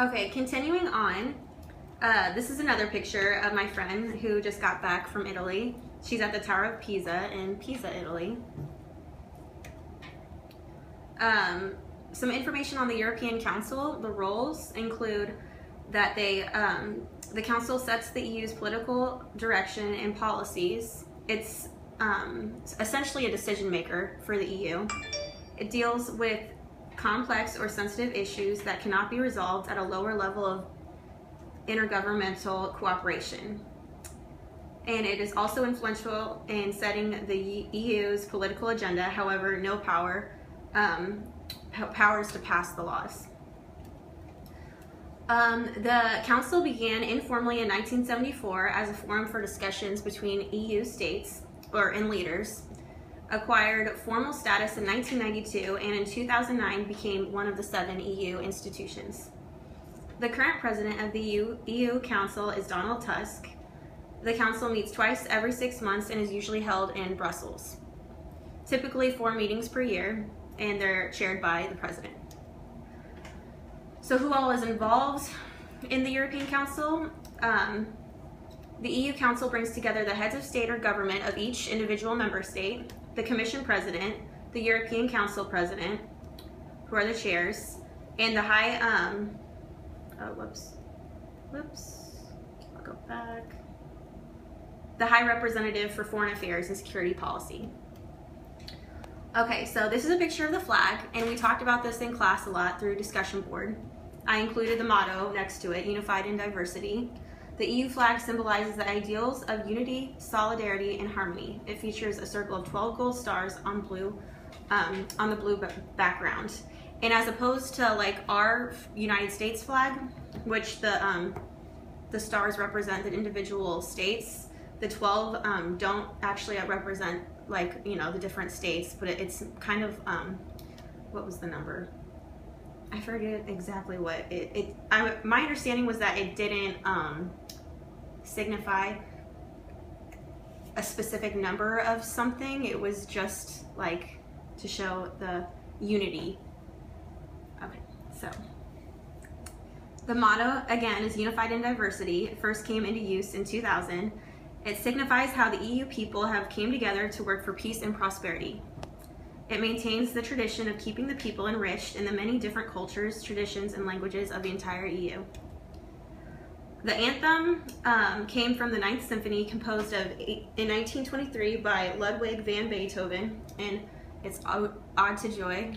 Okay, continuing on, this is another picture of my friend who just got back from Italy. She's at the Tower of Pisa in Pisa, Italy. Some information on the European Council. The roles include that the Council sets the EU's political direction and policies. It's essentially a decision maker for the EU. It deals with complex or sensitive issues that cannot be resolved at a lower level of intergovernmental cooperation. And it is also influential in setting the EU's political agenda, however, no powers to pass the laws. The Council began informally in 1974 as a forum for discussions between EU states and leaders, acquired formal status in 1992, and in 2009 became one of the 7 EU institutions. The current president of the EU Council is Donald Tusk. The Council meets twice every 6 months and is usually held in Brussels. Typically 4 meetings per year, and they're chaired by the president. So who all is involved in the European Council? The EU Council brings together the heads of state or government of each individual member state, the Commission President, the European Council President, who are the chairs, and the High, I'll go back. The High Representative for Foreign Affairs and Security Policy. Okay, so this is a picture of the flag, and we talked about this in class a lot through discussion board. I included the motto next to it, Unified in Diversity. The EU flag symbolizes the ideals of unity, solidarity, and harmony. It features a circle of 12 gold stars on the blue background. And as opposed to like our United States flag, which the stars represent the individual states, the 12 don't actually represent like, you know, the different states, but it's kind of, what was the number? I forget exactly what my understanding was that it didn't signify a specific number of something. It was just like to show the unity. Okay, so the motto again is Unified in Diversity. It first came into use in 2000. It signifies how the EU people have came together to work for peace and prosperity. It maintains the tradition of keeping the people enriched in the many different cultures, traditions, and languages of the entire EU. The anthem came from the Ninth Symphony, composed in 1923 by Ludwig van Beethoven, and it's Ode to Joy.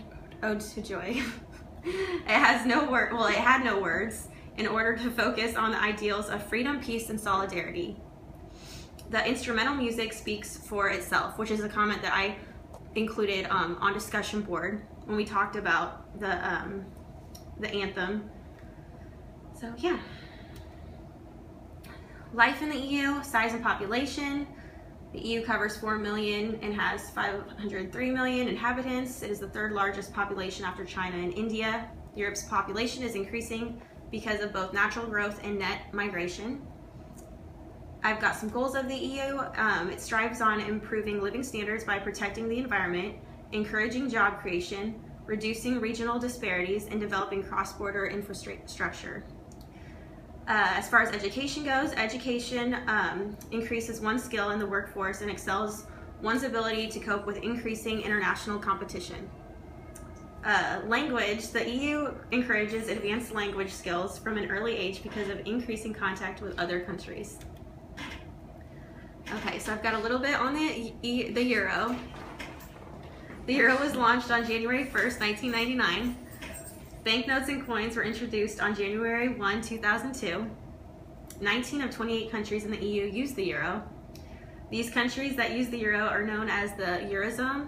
It has no word. Well, it had no words in order to focus on the ideals of freedom, peace, and solidarity. The instrumental music speaks for itself, which is a comment that I included on discussion board when we talked about the anthem. So yeah. Life in the EU, size and population. The EU covers 4 million and has 503 million inhabitants. It is the 3rd largest population after China and India. Europe's population is increasing because of both natural growth and net migration. I've got some goals of the EU. It strives on improving living standards by protecting the environment, encouraging job creation, reducing regional disparities, and developing cross-border infrastructure. As far as education goes, education increases one's skill in the workforce and excels one's ability to cope with increasing international competition. Language, the EU encourages advanced language skills from an early age because of increasing contact with other countries. Okay, so I've got a little bit on the euro. The euro was launched on January 1st, 1999. Banknotes and coins were introduced on January 1, 2002. 19 of 28 countries in the EU use the euro. These countries that use the euro are known as the Eurozone.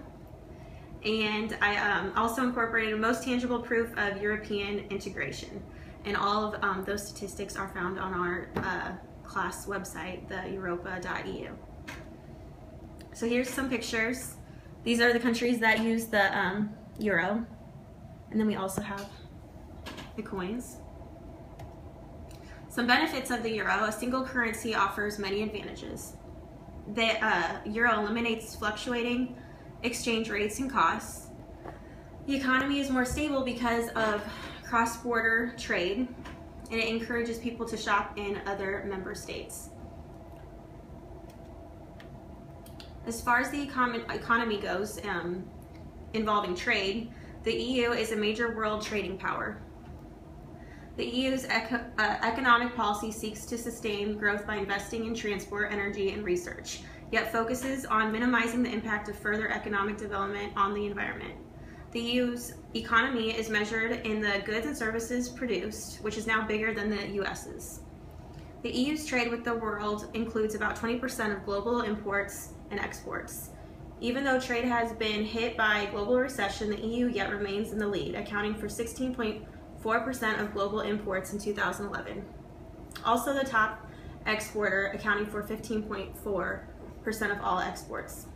And I also incorporated most tangible proof of European integration. And all of those statistics are found on our class website, the europa.eu. So here's some pictures. These are the countries that use the euro. And then we also have the coins. Some benefits of the euro. A single currency offers many advantages. The euro eliminates fluctuating exchange rates and costs. The economy is more stable because of cross-border trade. and it encourages people to shop in other member states. As far as the economy goes, involving trade, the EU is a major world trading power. The EU's economic policy seeks to sustain growth by investing in transport, energy, and research, yet focuses on minimizing the impact of further economic development on the environment. The EU's economy is measured in the goods and services produced, which is now bigger than the US's. The EU's trade with the world includes about 20% of global imports and exports. Even though trade has been hit by global recession, the EU yet remains in the lead, accounting for 16.4% of global imports in 2011. Also the top exporter, accounting for 15.4% of all exports.